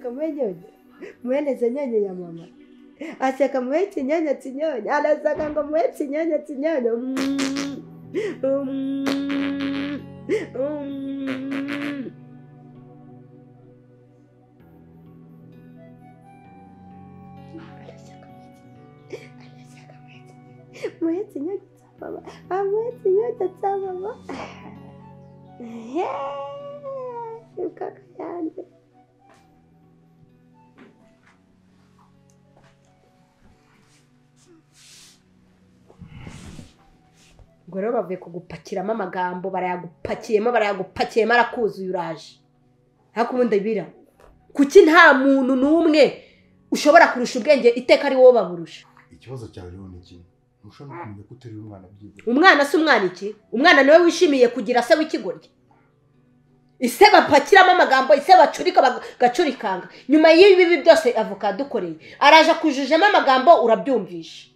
Ashaka mwenyewe. Mweleze nyanya ya mama. Ashaka mweti nyanya tinyonya. Anasaka ngo mweti nyanya tinyonya. Mweti nyanya baba. Mweti nyanya baba. Kaka yanjye. Ngo rero bavuye kugupakiramo amagambo barayagupakiyemo arakuzuye uraje. Ariko ubundi bira kuki nta muntu n'umwe ushobora kurusha ubwenge iteka ari wowe baburusha. Ikibazo cyawe rero ni iki? Ntushobora kumenya ko utari umwana byibura. Umwana si umwana iki? Umwana niwe wishimiye kugira se w'ikigoryi. Ise bapakiramo amagambo, ise bacurika bagacurikanga. Nyuma y'ibi byose avoka dukoreye. Araje kujujemo amagambo urabyumvisha.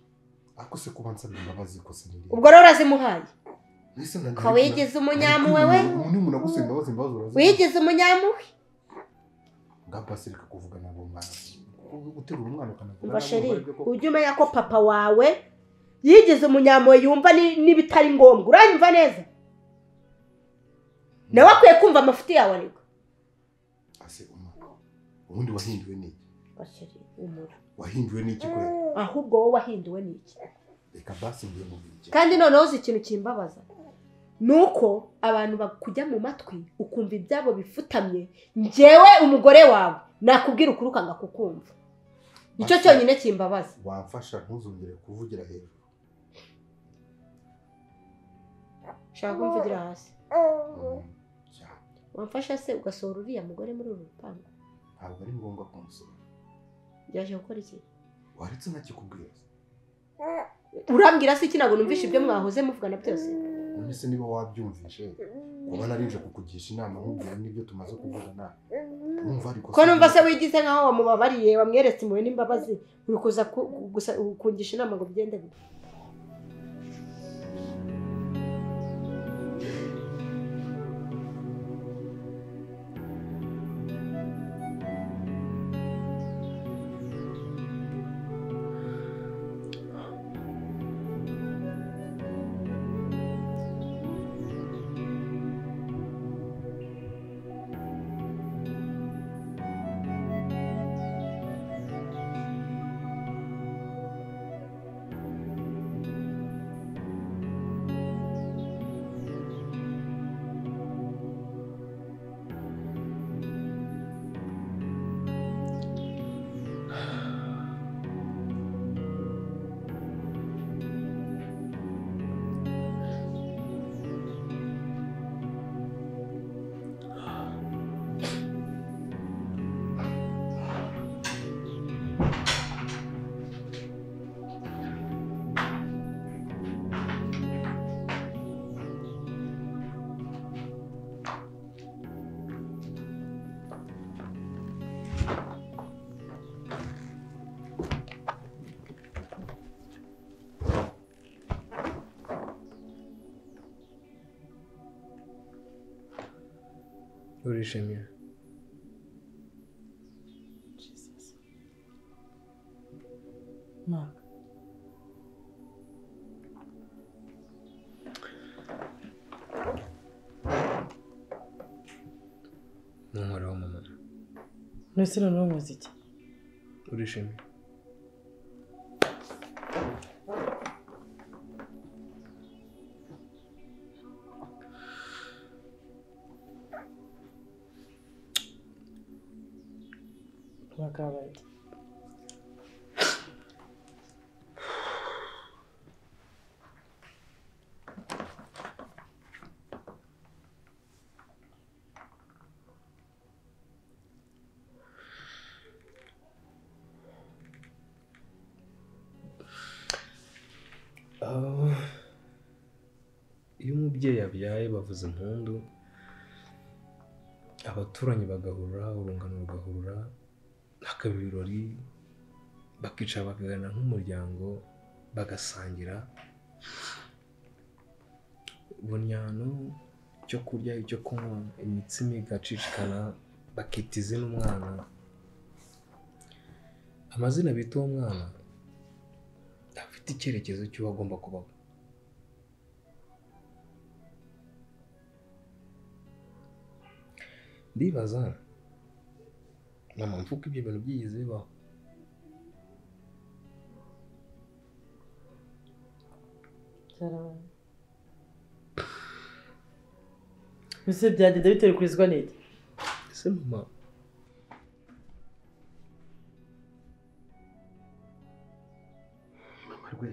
Ako se kubanza imbabazi ko se niri. Ubwo rero urazimuhaye. Ko wigeze umunyamu wewe? Umuntu umuntu agusaba imbabazi urazi. Wigeze umunyamu we? Ngapasirika kuvuga nabo mwana. Guterura umwana ukanavuga. Basheri, ujye umenya ko papa wawe yigeze umunyamu we yumva n'ibitari ngombwa. Uranyumva neza? Nawe akwiye kumva amafuti yawe ariko. Ase umwana. Ubundi wahinduwe n'iki? Basheri, umura. Wahinduwe n'iki ko? Ahubwo wowe wahinduwe n'iki? Reka basi ngiye mu biki. Kandi noneho uzi ikintu kimbabaza. Nuko abantu bakujya mu matwi ukumva ibyabo bifutamye, njyewe umugore wawe nakubwira ukuri ukanga kukumva. Nicyo cyonyine kimbabaza. Wamfasha ntuzongere kuvugira hejuru. Shaka kumvugira hasi. Wamfasha se ugasohora uriya mugore muri uru rupangu? Ntabwo ari ngombwa kumusohora. Yaje gukora iki? Waretse nakikubwira. Urambwira se iki ntabwo numvisha ibyo mwahoze muvugana byose? Nese niba wabyumvishe kuba narinje kukugisha inama nkubwira n'ibyo tumaze kuvugana. Numva ariko ko numva se wigize nkaho wamubabariye wamweretse impuhwe n'imbabazi uri kuza kungisha inama ngo bigende bite? Urishimye. Jesus. Mark. Numara mama. Nese noneho muziki. Urishimye. Wakabaye. Iyo umubyeyi yabyaye bavuza impundu, abaturanyi bagahurura, urungano rugahurura, hakaba ibirori, bakicara bakaganira nk'umuryango, bagasangira bunyano, icyo kurya, icyo kunywa, imitsima igacicikana, bakita izina umwana, amazina bita uwo mwana afite icyerekezo cy'uwo agomba kubaho. Ndibaza mama mvuga ibyo bintu byigeze bibaho. Byarabaye. Ese byagenda bitewe kurizwa n'iki? Ese mama rwe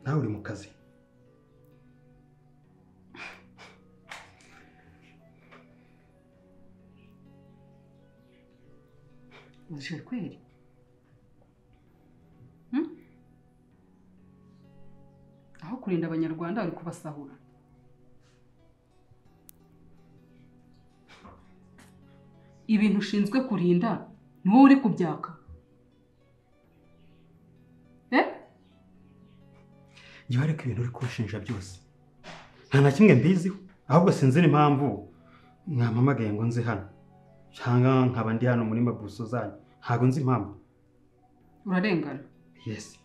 nawe uri mu kazi uje kweri aho kurinda abanyarwanda bari kubasahura. Ibintu ushinzwe kurinda ni wowe uri kubyaka. Njye ariko ibintu uri kunshinja byose nta na kimwe mbiziho, ahubwo sinzi n'impamvu mwampamagaye ngo nze hano cyangwa nkaba ndi hano muri mabuso zanyu. Ntabwo nzi impamvu. Urarengana. Yes.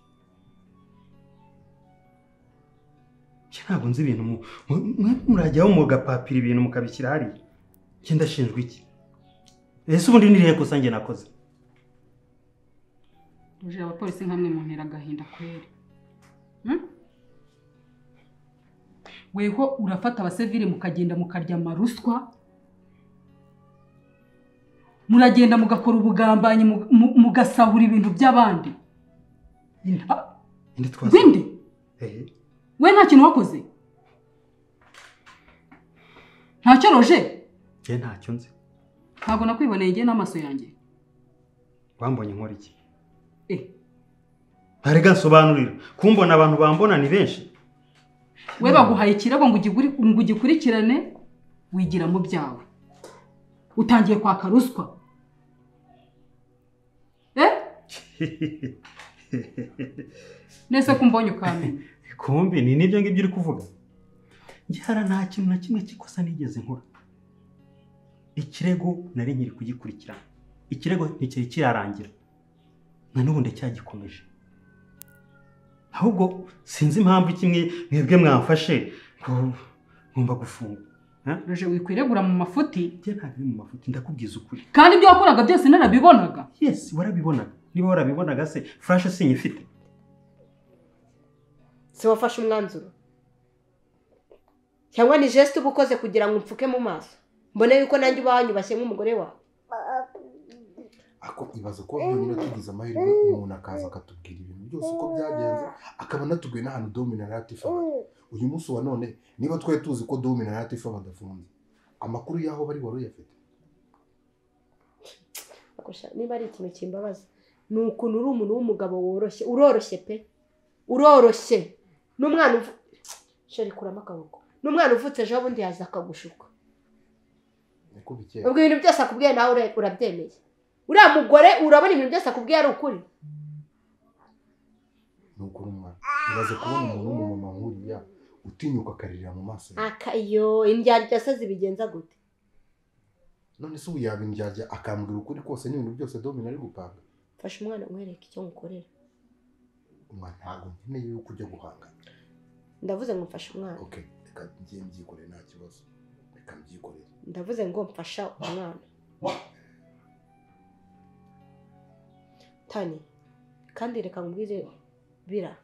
Ntabwo nzi ibintu murajyaho mugapapira ibintu mukabishyira hariya. Njye ndashinjwa iki? Ese ubundi nirihe kosa njye nakoze? Uje abapolisi nkamwe mu ntera gahinda kweri. Weho urafata abasivile mukagenda mukarya amaruswa, muragenda mugakora ubugambanyi mugasahura ibintu by'abandi. Indi twaza. Bindi? We nta kintu wakoze? Ntacyo Roje? Njye ntacyo nzi. Ntabwo nakwiboneye njye n'amaso yanjye. Wambonye nkora iki? Arega nsobanurira. Kumbona abantu bambona ni benshi. We baguhaye ikirabo ngo ugikurikirane wigira mu byawe. Utangiye kwaka ruswa. Nese kumbonye ukamenya. Kumbi ni nibyo ngibyo uri kuvuga. Njye hara nta kintu na kimwe kikosa nigeze nkora. Ikirego nari nkiri kugikurikirana. Ikirego ntikiri kirarangira. Na n'ubu ndacyagikomeje. Ahubwo sinzi impamvu kimwe mwebwe mwamfashe ngomba gufunga. Roje wikwiregura mu mafuti? Njye ntabwo mu mafuti ndakubwiza ukuri. Kandi ibyo wakoraga byose narabibonaga. Yes, warabibonaga. Niba warabibonaga se flash sinyifite. Se wafashe umwanzuro cyangwa ni geste ubukoze kugira ngo mfuke mu maso mbone yuko nanjye ubanyubashye nk'umugore wawe? Ako ibaze ko nyine tugize amahirwe umuntu akaza akatubwira ibintu byose uko byagenze akaba natubwiye n'ahantu Domina na Latifa. Uyu munsi wa none niba twari tuzi ko Domina na Latifa badafunze amakuru yaho bari wari uyafite. Akosha niba ari ikintu kimbabaza ni ukuntu uri umuntu w'umugabo woroshye, uroroshye pe, uroroshye. N'umwana sheri kurama akaboko, n'umwana uvutse ejo bundi yaza akagushuka. Ubwo ibintu byose akubwiye nawe urabyemeye? Uriya mugore urabona ibintu byose akubwiye ari ukuri? Nuko umwana ibaze kubona umuntu w'umumama nkuriya utinyuka akaririra mu maso. Akayo indyarya se zibigenza gute? None se ubu yabindyarya akambwira ukuri kose n'ibintu byose Domina ari gupanga. Fasha umwana umwereke icyo mukorera. Umwana ntabwo nkeneye yuko ujya guhangana. Ndavuze ngo mfasha umwana. Okay, reka ngiye mbyikorere nta kibazo. Reka mbyikorere. Ndavuze ngo mfasha umwana. Tani, kandi reka ngubwire bira.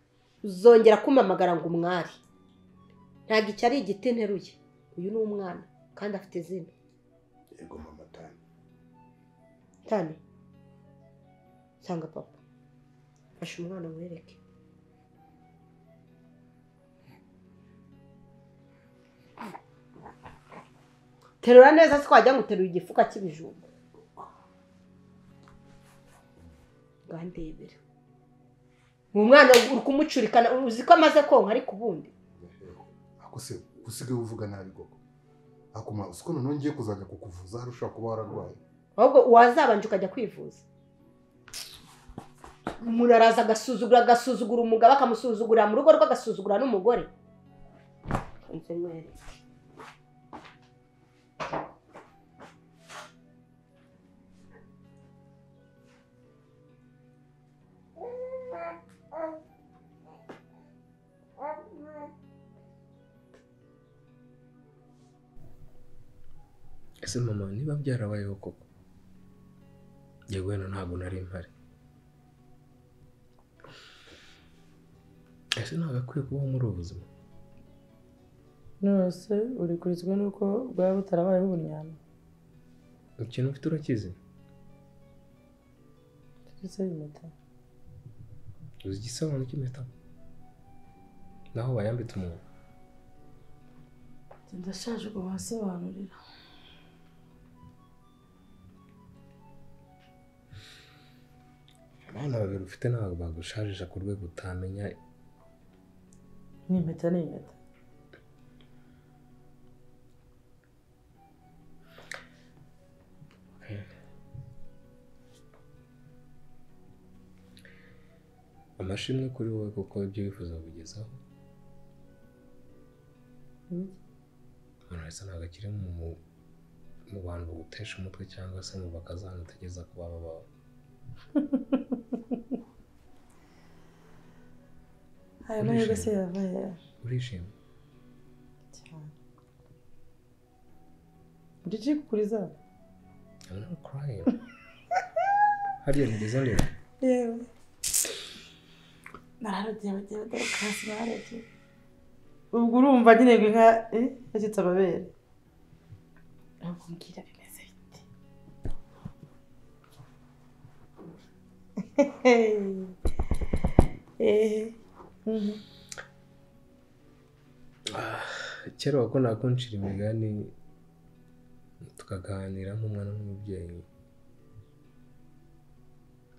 Uzongera kumamagara ngo umwari. Ntabwo icyo ari igiti nteruye. Uyu ni umwana kandi afite izina. Yego mama Tani. Tani. Sanga papa. Fasha umwana mwereke. Terura neza twajya ngo uteruye igifuka cy'ibijumba. Gandebera. Umwana uri kumucurikana uzi ko amaze konka ariko ubundi. Ako se usigaye uvuga nabi goko. Akuma usiko none ngiye kuzajya kukuvuza harusha kuba wararwaye. Ahubwo wazabanje ukajya kwivuza. Umuntu araza agasuzugura umugabo akamusuzugura mu rugo rw'agasuzugura n'umugore. Nze mwere. ese mama niba byarabayeho koko yego wenda ntabwo nari mpari ese ntabwo akwiye kubaho muri ubu buzima nose uri kurizwa nuko bwaba butarabayeho uburyamo ikintu ufite urakizi tugise impeta uzi igisobanuro cy'impeta naho bayambitse umuntu ndashaje ngo wasobanurira abana babiri ufite ntabwo bagushajisha ku rwego utamenya ni impeta amashimwe kuri wowe kuko ibyo wifuza kubigezaho umuntu wese ntabwo akiri mu bantu bagutesha umutwe cyangwa se mu bakazana utegeza ku baba bawe aya mahirwe se yavaye urishimye cyane uri kukuriza I'm not crying hariya ntigeze ndeba yewe nararodiye dore kasi nararodiye ubwo urumva nyine nka yashyitse amabere ahubwo mbwira bimeze bite kera wakundaga kunshira imigani tukaganira nk'umwana n'umubyeyi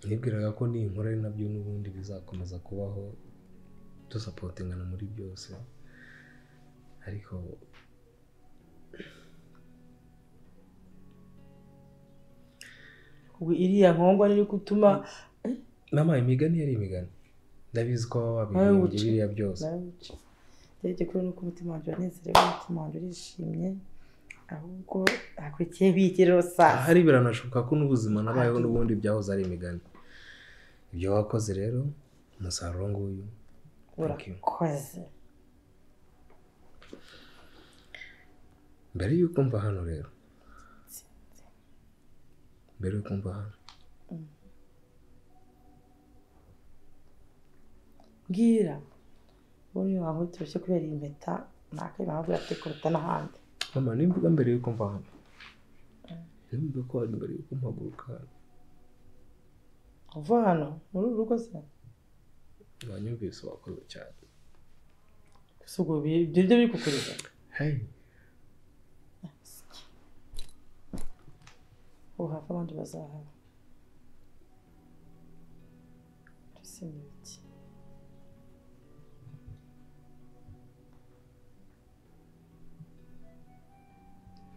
nibwiraga ko ninkora ari nabyo n'ubundi bizakomeza kubaho dusapotingana muri byose ariko ubu iriya nkongwa niri gutuma mama imigani yari imigani ndabizi ko wabihimbye biriya byose ndetse kuri nuko umutima wanjye wanezerewe umutima wanjye urishimye ahubwo hakurikiye bigiriro saa hari biranashoboka ko n'ubuzima nabayeho n'ubundi byahoze ari imigani ibyo wakoze rero umusaruro nguyu urakoze mbere y'uko mva hano rero mbere y'uko mva hano mbwira ubu waho turushye kubera iyi mpeta nakari mpamvu yatekurata n'ahandi mama nimvuga mbere y'uko mva hano nimvuga ko ari mbere y'uko mpaguruka uva hano muri uru rugo se wanyumvise wakoze cyane gusa ubwo ibyo biri kukuriza hey ubu hafi abandi bazahaba tusimiki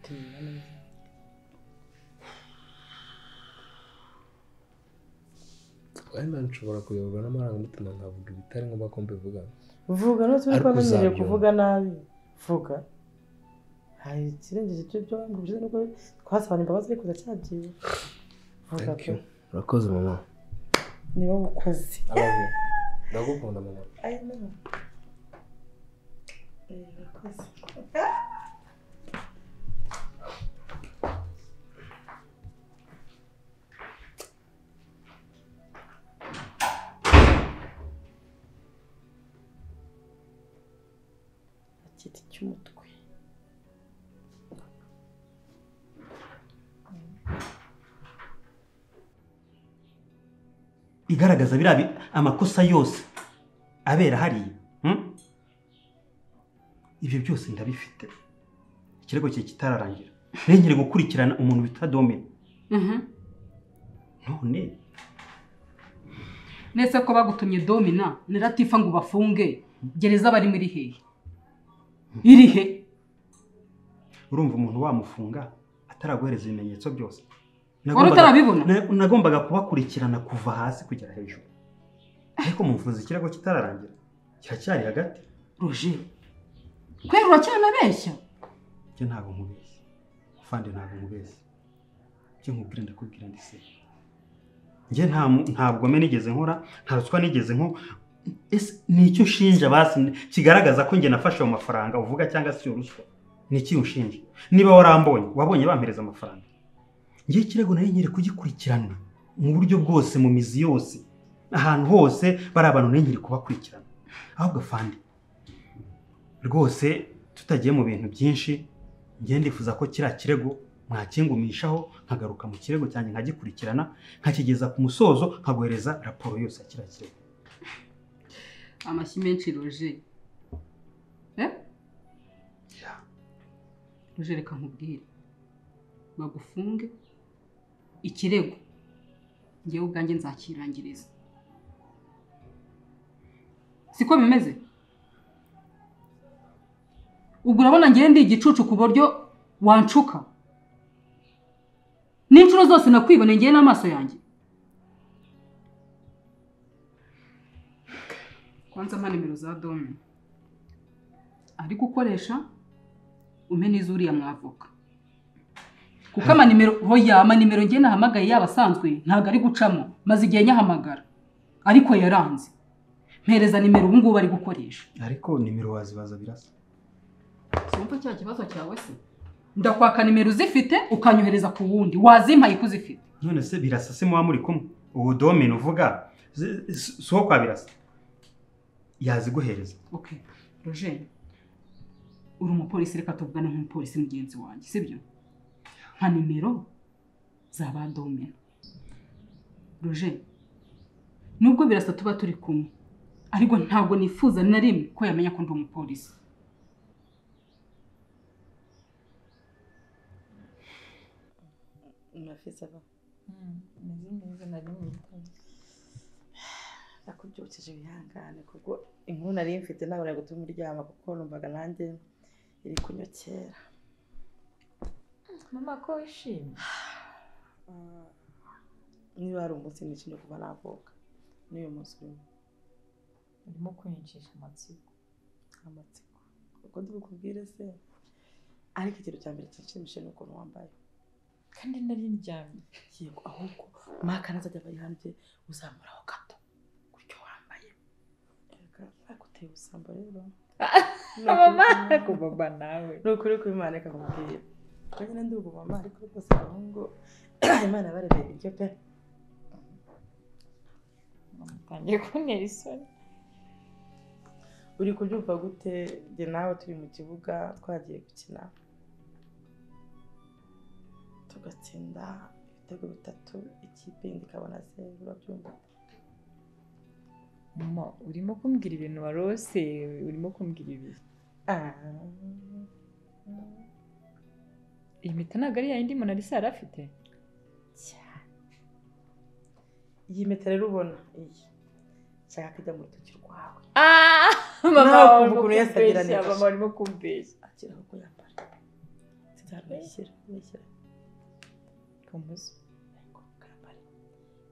tumenya neza wenda nshobora kuyoborwa n'amarangamutima nkavuga ibitari ngombwa ko mbivuga vuga no turi kwamenyereye kuvuga nabi vuga hari ikirengeje ibyo wambwije nuko twasabanye imbabazi ariko ndacyabyiwe vuga ko urakoze mama niba ukoze ndagukunda mama I know urakoze igiti cy'umutwe igaragaza biriya amakosa yose abera hariya ibyo byose ndabifite ikirego cye kitararangira nengere gukurikirana umuntu bita Domine none nese ko bagutumye Domina ni Latifa ngo bafunge gereza bari muri hehe iri he urumva umuntu wamufunga ataraguhereza ibimenyetso byose wari utarabibona nagombaga kubakurikirana kuva hasi kugera hejuru ariko muvuze ikirego kitararangira kiracyari hagati Roger kwera uracyana-beshya cyo ntabwo nkubeshya ufande ntabwo nkubeshya cyo nkubwira ndakubwira ndise nge ntabwo me nigeze nkora nta ruswa nigeze nko ese nicyo ushinja basi kigaragaza ko nge nafashe mu mafaranga uvuga cyangwa se ruswa ni iki unshinja niba warambonye wabonye bampereza amafaranga ngiye ikirego nari nkiri kugikurikirana mu buryo bwose mu mizi yose ahantu hose bari abantu nari nkiri kubakurikirana ahubwo afande rwose tutagiye mu bintu byinshi ngiye ndifuza ko kiriya kirego mwakingumishaho nkagaruka mu kirego cyanjye nkagikurikirana nkakigeza ku musozo nkaguhereza raporo yose ya kiriya kirego. Amashyi menshi Roger. Roger reka nkubwire bagufunge ikirego ngewe ubwanjye nzakirangiriza siko bimeze ubwo urabona ngewe ndi igicucu ku buryo wancuka n'inshuro zose nakwibone ngewe n'amaso yanjye kwanza mpa nimero za Dome ari gukoresha umpe n'izuriya mwavoka kuko amanimero ngewe nahamagaye yabasanzwe ntabwo ari gucamo maze igihe nyahamagara ariko yaranze mpereza nimero ubu ngubu bari gukoresha ariko nimero wazibaza birasa simpa cya kibazo cyawe se ndakwaka nimero uzifite ukanyuhereza ku wundi wazimpaye ko uzifite none se birasa se muba muri kumwe ubu Dome uvuga si uwo kwa birasa yaziguhereza. Okay Roger uri umupolisi reka tuvugane nk'umupolisi mugenzi wanjye sibyo nka nimero za ba Dome Roger nubwo birasa tuba turi kumwe ariko ntabwo nifuza na rimwe ko yamenya ko ndi umupolisi. Unafisa ba neza nari mu akubyukije bihangane kuko inkuru nari mfite nabona gutuma uryama kuko numvaga nanjye iri kunyokera. Mama ko wishimye niba hari umunsi nishimye kuva navuka n'uyu munsi urimo kwiyicisha amatsiko uko ndibukubwire se ariko ikintu cya mbere kinshimishije ni ukuntu wambaye kandi nari ndyamye yego ahubwo maka nazajya bari hanze uzamuraho gato gutyo wambaye akuteye ubusambo rero mama kubaba nawe nukuri ko Imana ikakubwira kanyine ndugo mama ariko rwose ahungo Imana barebeye ibyo pe mutangiye kuntera isoni. Uri kubyumva gute jye nawe turi mu kibuga twagiye gukina tugatsinda ibitego 3 ikipe indi kabona se urabyumva Mama urimo kumbwira ibintu warose urimo kumbwira ibi iyi mpeta ntabwo ari yayindi Mona Lisa yari afite iyi mpeta rero ubona iyi nshaka kujya mu rutoki rwawe mama ukuntu yasagira neza mama urimo kumbeshya akiraho ko yambara sitara nishyira kumuzi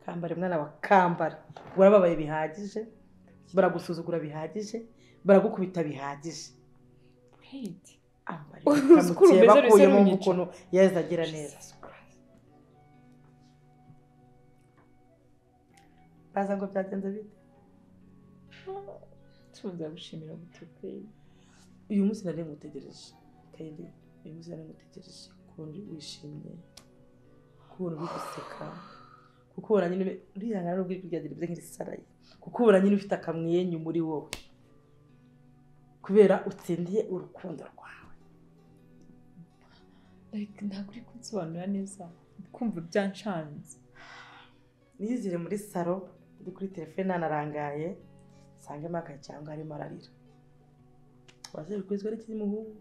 kambare mwana wa kambare urababaye bihagije baragusuzugura bihagije baragukubita bihagije wait ambare kamutse bakuyemo ukuntu yazagira neza baza ngo byagenze bite tuza gushimira gutupe uyu munsi nari ngutegereje kandi uyu munsi nari ngutegereje kundi wishimye kubona biguseka kuko ubona nyine urihangana n'ubwo byagira bye nk'isaraye kuko ubona nyine ufite akamwenyu muri wowe kubera utsindiye urukundo rwawe ntabwo uri kunsobanurira neza kumva byanshanze nizire muri salo ndi kuri telefone nanarangaye sange makaye cyangwa arimo ararira waje kwizwa n'iki muhungu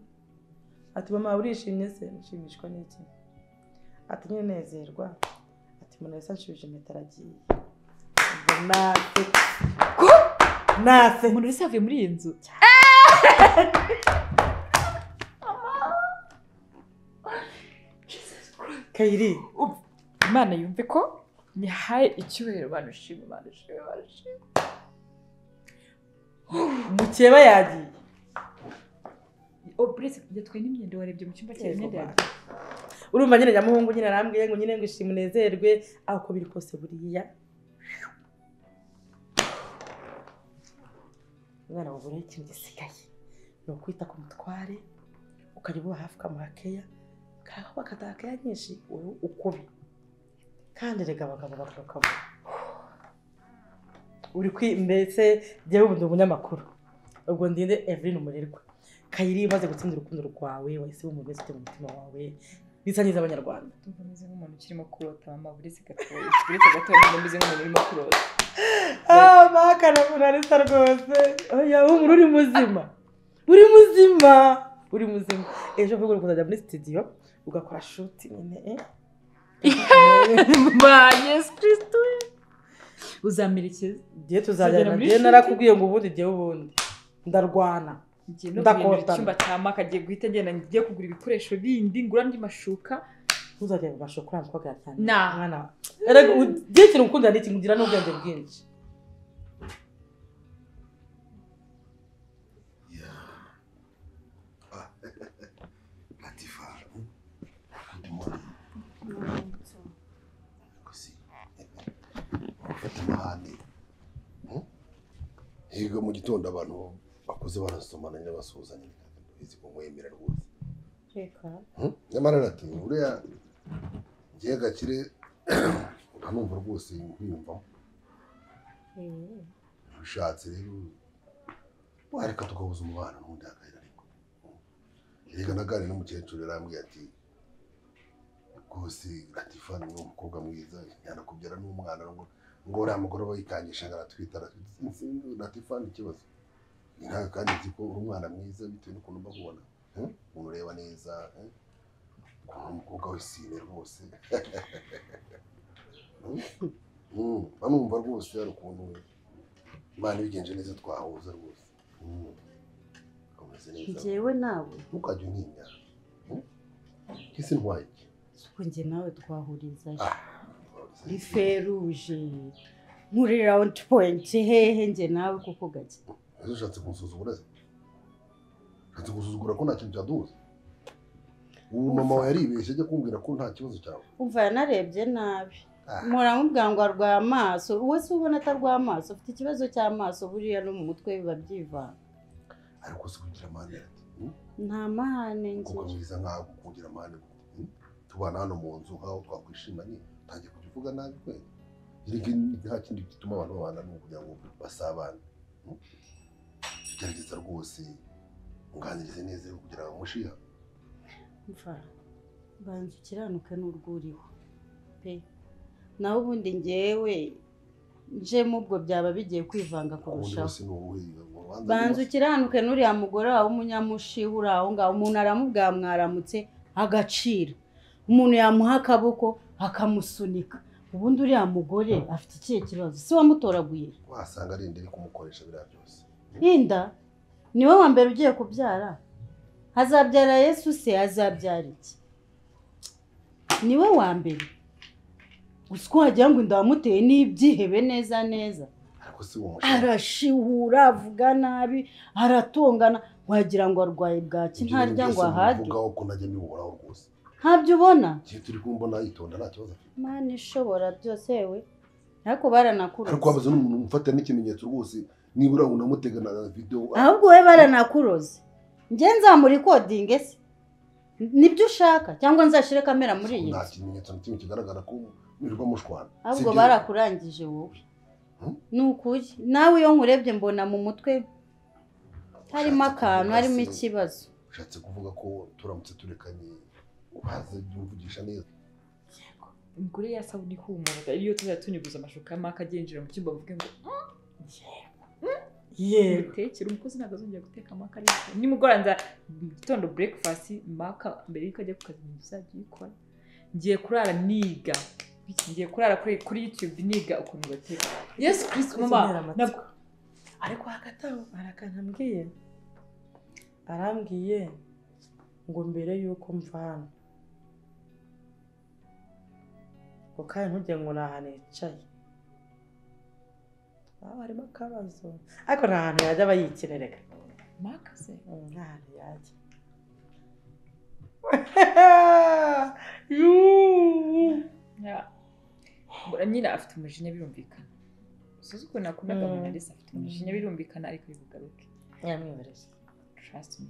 ati mama urishimye se nshimishwa n'iki ati nyine nezerwa ati Mona Lisa nshubije impeta aragiye nase Mona Lisa avuye muri iyi nzu Kayiri Imana yumve ko nihaye icyubahiro banushima mukeba yagiye Prince yatwaye n'imyenda warebye mu cyumba cye imyenda yagiye urumva nyine nyamuhungu nyine arambwiye ngo nyine ngo ishimwe unezerwe aho ko biri kose buriya umwana wabura ikintu gisigaye ni ukwita ku mutware ukajya uba hafi ukamuha keya karaho bakadaha keya nyinshi ukubi kandi rega abagabo bagaruka uri mbese jyewe ubu ndi umunyamakuru ubwo ndinde Evelyn Umurerwa Kayiri maze gutsinda urukundo rwawe wahise umuntu wese ufite mu mutima wawe bisa neza abanyarwanda Tumeze nk'umuntu ukirimo kurota mama buretse gatoya tumeze nk'umuntu urimo kurota makana munarisa rwose oya umuntu uri muzima ejo vuga kuzajya muri studio ugakora shoot nyine ba Yesu Kristo uzamerekeza giye tuzajyana giye narakubwiye ngo ubundi giye ubundi ndarwana ndakota icyumba cya maka agiye guhita ngenda ngiye kugura ibikoresho bindi ngura andi mashuka ntuzajya mu mashuka uranze ko cyane mwana erega ugiye kintu ukunda n'iki ngira n'ubwenge bwinshi Higa mu gitondo abantu bakuze barasomana nyine basuzanya bizi ko mwemera rwose. Reka. Nyamara nati uriya ngiye gakire ukanumva rwose nkwiyumva. Ushatse rero wareka tukabuza umubano n'undi akayira ariko. Higa nagane n'umukecuru yarambwiye ati rwose Latifa ni umukobwa mwiza yanakubyara n'umwana ngo uriya mugore bayikangisha ngaratwitara Latifa ni ikibazo nta kandi ziko umwana mwiza bitewe n'ukuntu bakubona ureba neza umukobwa w'isine rwose banumva rwose ari ukuntu Imana ibigenje neza twahuza rwose komeze neza njyewe nawe mukajya untinya kisi ntwaye suko njye nawe twahurizayo ni feruje muri round point hehe njye nawe kuko gake ushatse kunsuzugura se ushatse gusuzugura ko nta kintu cyaduhuza ubu mama wawe yaribeshye ajya kumbwira ko nta kibazo cyawe umva yanarebye nabi muramubwira ngo arwaye amaso wowe se ubona atarwaye amaso ufite ikibazo cy'amaso buriya no mu mutwe biba byivanga ariko se kugira amahane nta mahane njye kuko mwiza nkaho kugira amahane tubana hano mu nzu nkaho twakwishimanye utangiye kujya uvuga nabi kwe nta kindi gituma abantu babana ni ukugira ngo basabane tugerageza rwose unganirize neza kugira ngo mushiha mfa banza ukiranuke n'urwuriho pe nawe ubundi njyewe njemo ubwo byaba bigiye kwivanga kurushaho banza ukiranuke n'uriya mugore wawe umunyamushiha uri aho ngaho umuntu aramubwira mwaramutse agacira umuntu yamuha akaboko akamusunika ubundi uriya mugore afite ikihe kibazo si wamutoraguye wasanga ari indi iri kumukoresha biriya byose inda niwe wa mbere ugiye kubyara hazabyara Yesu se azabyara iki niwe wa mbere gusa ko wagira ngo inda wamuteye n'ibyihebe neza arashihura avuga nabi aratongana wagira ngo arwaye bwaki ntarya ngo ahage ntabyo ubona turi kumbona yitonda nta kibazo Mana ishobora byose we ariko baranakuroze ariko wabaza n'umuntu umfata n'ikimenyetso rwose nibura unamutega na video ahubwo we baranakuroze njye nzamuri coding se nibyo ushaka cyangwa nzashire kamera muri iyi nta kimenyetso n'ikimwe kigaragara ko mwirwa mushwana ahubwo barakurangije wowe nukuri nawe iyo nkurebye mbona mu mutwe harimo akantu harimo ikibazo ushatse kuvuga ko turamutse turekanye ubaze byumvugisha neza umugore yasaba unihumura iyo tuzajya tuniguza amashuka y'amaka agenjira mu cyumba bavuge ngo tekera umukozi ntabwo azongera guteka amaka ariko nimugora nza gitondo breakfast maka mbere yuko ajya ku kazi bizajya uyikora ngiye kurara niga ngiye kurara kuri YouTube niga ukuntu bateka Yesu Kristo mama ariko hagati aho arakantambwiye arambwiye ngo mbere yuko mvana ngo kandi ntujye ngo nahane yicaye harimo akabazo ariko nta hantu yajya aba yikirereka makaze nta hantu yajya nyine afite umujinya birumvikana usuze ukuntu nakundaga umuntu ariko afite umujinya birumvikana ariko bivugaruke yamwibereye trust me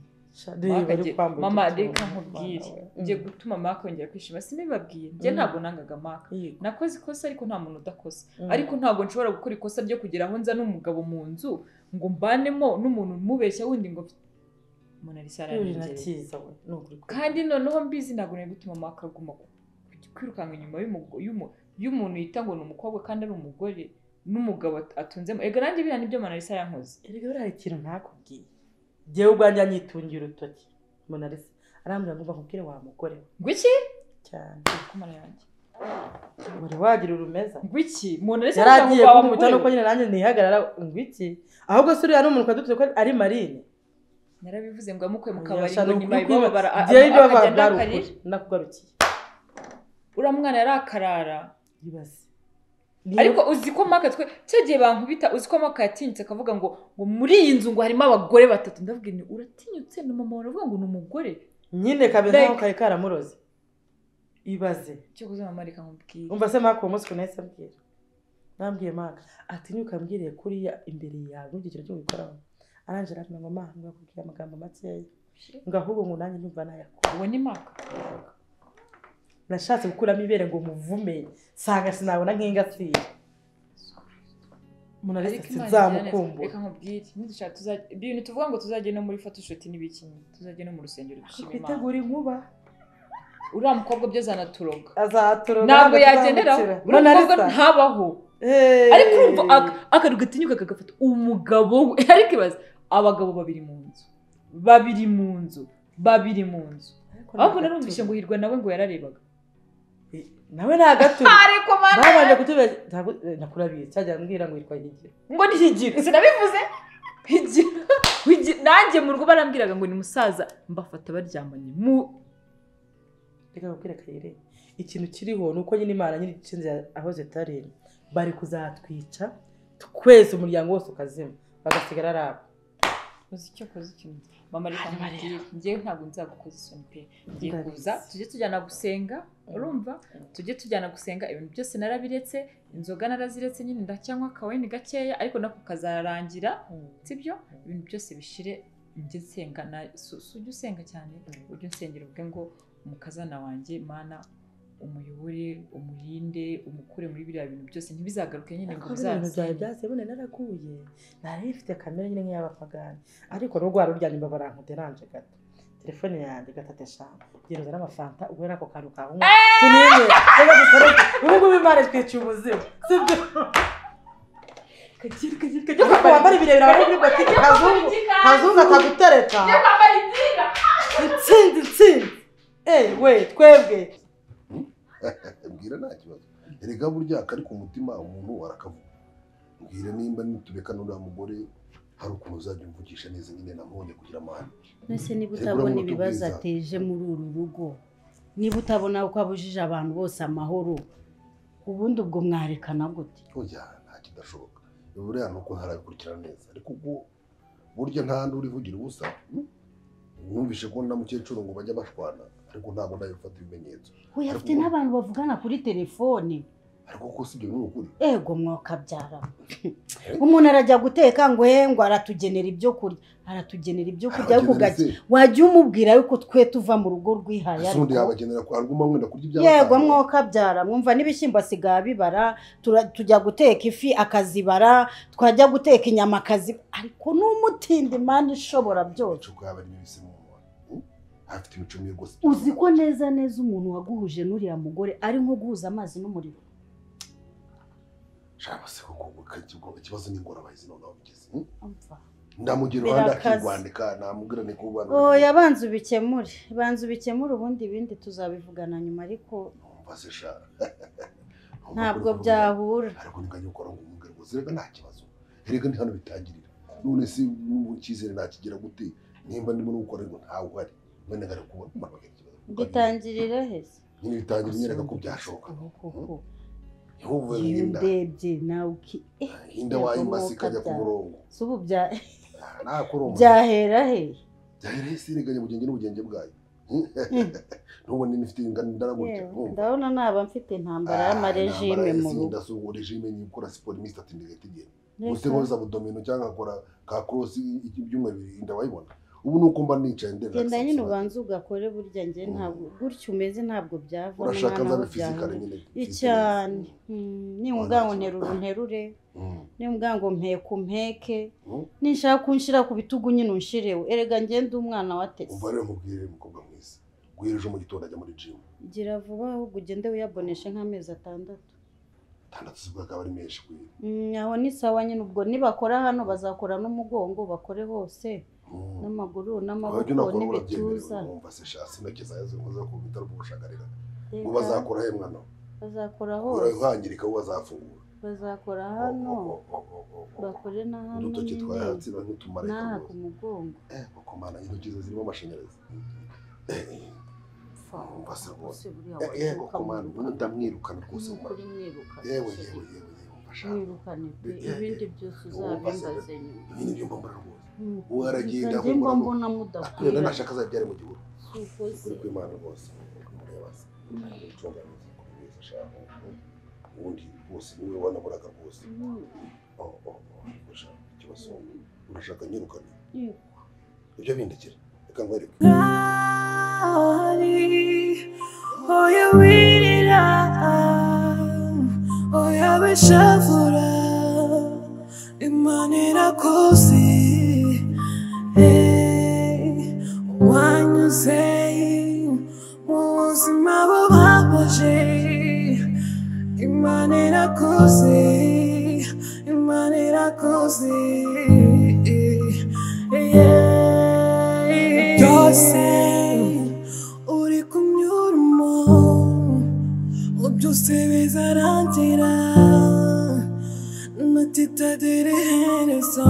mama reka nkubwire ngiye gutuma maka yongera kwishima sinibabwiye njye ntabwo nangaga maka nakoze ikosa ariko nta muntu udakosa ariko ntabwo nshobora gukora ikosa ryo kugira aho nza n'umugabo mu nzu ngo mbanemo n'umuntu mubeshya wundi ngo umuntu ari sarangiye kandi noneho mbizi ntabwo nari gutuma maka aguma kwirukanka inyuma y'umuntu yita ngo ni umukobwa kandi ari umugore n'umugabo atunzemo ega nanjye biriya nibyo Monalisa yankoze erega biriya ikintu ntakubwiye jewe ubwanjye anyitungira urutoki Monalisa arambwira ngo bakubwire wa mugore ngwiki cyane kumana yanjye muri wagira urumeza ngwiki Monalisa yaragiye kumuca no ko nyine nanjye nihagarara ngwiki ahubwo se uriya n'umuntu kadutse ko ari Marine narabivuze ngo amukwe mu kabari ngo nyuma y'ibyo bara nakugarukiye ura mwana yarakarara yibaze ariko uzi ko maka twe cyagiye bankubita uzi ko maka yatinyitse akavuga ngo muri iyi nzu ngo harimo abagore batatu ndavuga ni uratinyutse na mama waravuga ngo ni umugore nyine kabeza aho kare karamuroze ibaze cyo kuza mama reka nkubwire umva se maka uwo munsi kunahise ambwira nambwiye maka atinyuka mbwiriye kuriya imbere yawe n'igiciro cyo gukora arangera ati ngo mama ngakubwira amagambo makeya ngahubwo ngo nanjye numva nayakora uwo ni maka nashatse gukuramo ibere ngo muvume sanga sinabona nk'ingasire Monalisa sinzamukumbu reka nkubwire nidusha tuzajya ibintu tuvuga ngo tuzajye no muri photoshoot n'ibikini tuzajye no mu rusengero dushima Imana kwitegura inkuba uriya mukobwa byo azanaturoga azaturoga ntabwo yagenderaho Monalisa ntabaho ariko urumva akarugatinyuka kagafata umugabo we ariko ibaza abagabo babiri mu nzu ahubwo narumvishe ngo hirwa nawe ngo yararebaga nawe nagatu ariko babanje kutubeza nakurabiye cyajya mbwira ngo yitwa Higiro ngo ni Higiro sinabivuze Higiro nanjye mu rugo barambwiraga ngo ni musaza mbafata baryamanye mu reka gukira kayire ikintu kiriho nuko nyine Imana nyine icinze aho zitarene bari kuzatwica twese umuryango wose ukazima bagasigara araba uzi icyo koze ikintu mama reka ngiye ntabwo nzagukoza isoni pe ngiye kuza tujye tujyana gusenga urumva tujye tujyana gusenga ibintu byose narabiretse inzoga naraziretse nyine ndacyanywa kawini gakeya ariko nako kazarangira sibyo ibintu byose bishire njye nsenga na sujye usenga cyane ujye nsengera ubwe ngo umukazana wanjye Mana umuyobore umurinde umukure muri biriya bintu byose ntibizagaruke nyine ngo bizaze byasebone narakuye nari ifite kamera nyine nk'iy'abapagani ariko no rwara uryanye mbabara deranje gato telefone yanjye gatateshana genda n'amafanta ubwo nako kantu kawe tunimwe rega dusore ubu Imana twica ubuzima sibyo kajya wambara ibirebera bari kuri botike kazungu atagutereka intsinzi we twebwe mbwira nta kibazo erega burya kari ku mutima umuntu arakavuga mbwira nimba nitubeka n'uriya mugore hari ukuntu uzajya umvugisha neza nyine namubonye kugira amahane nese niba utabona ibibazo ateje muri uru rugo niba utabona ko abujije abantu bose amahoro ubundi ubwo mwarekana gute oya nta kidashoboka buriya nuko ntarabikurikirana neza ariko ubwo burya nta handi urivugira ubusa numvishe ko na mukecuru ngo bajya bashwana ariko ntabwo ndabifata ibimenyetso oya afite n'abantu bavugana kuri telefone ariko ko sibyo ni ukuri ego mwokabyara umuntu arajya guteka ngo ngo aratugenera ibyo kurya ariko gake wajya umubwira yuko twe tuva mu rugo rwihaye ariko yabagenera ko arguma mwenda kurya ibyo yego mwokabyara mwumva n'ibishyimbo asigaye bibara tujya guteka ifi akazibara twajya guteka inyama akaziba ariko n'umutindi Imana ishobora byose uko yaba ari ibisimo afite imico mibi rwose uzi ko neza umuntu waguhuje n'uriya mugore ari nko guhuza amazi n'umuriro shaba se kuko ikibazo n'ingorabahizi noneho bigeze ndamugira uruhande akigwandika namubwira ni ko ubana oya banza ubikemure ubundi ibindi tuzabivugana nyuma ariko mbaze sha ntabwo byahura ariko nikajya ukora ngo umubwire ngo zirega nta kibazo erega ni hano bitangirira none si n'ukizere nakigera gute nimba ndimo no gukora ngo ntawe uhari wenda ngara kubona umubwira ikibazo bitangirira hese nyine bitangirira nyereka ko byashoboka ndebye nawe hinda wayimbasi kajya ku murongo subu byahera he byahera se reganya bugenge n'ubugenge bwayo ntubone nifite ingana ndaragutse ndabona naba mfite intambara y'amarejime mu rugo ndasugo regime ni gukora siporo iminsi 3 ndigahita igenda gusa ngo za budomino cyangwa akora ka cross ibyumwe bibiri ndawayibona ubu nuko mba nicaye ndenda genda nyine ubanza ugakore burya njye ntabwo gutyo umeze ntabwo byava urashaka nzabe fizikale nyine icyane ni ngo nterure ni ngo mpeke nishaka kunshira ku bitugu nyine unshirewe erega ngende umwana watese umva rero mubwire mukobwa mwiza guhereje mu gitondo ajya muri gym gira vuba ahubwo ugende wiyaboneshe nk'amezi 6 zibwa akaba ari menshi kuri aho ni sawa nyine ubwo nibakora hano bazakora n'umugongo bakore hose n'amaguru n'amaboko n'ibituza umva se shasi nakiza yazo ngo ku bitaro bw'ubushagarira ngo bazakora he mwana bazakora hose urangirika uwo bazafungura bazakora hano bakore na hano udutoki twayatsi n'utumare naha ku mugongo bakomana intoki zirimo amashanyarazi umva se rwose yego komana ndamwirukana rwose yewe mwirukane ibindi byose uzabimbaze nyuma ibindi byo mbona rwose waragenda mbona mudakwira nashaka azabyare mu gihugu kuri kw'Imana rwose mureba se ucunganiza kubeza shaka ubundi rwose niwe wanaboraga rwose ikibazo urashaka nyirukane ibyo bindekera reka nkwereke oya wirira oya beshavura Imana irakoze wanyuze mu buzima bubabaje Imana irakoze byose uri kumyuramo byose bizarangira natitaderehereza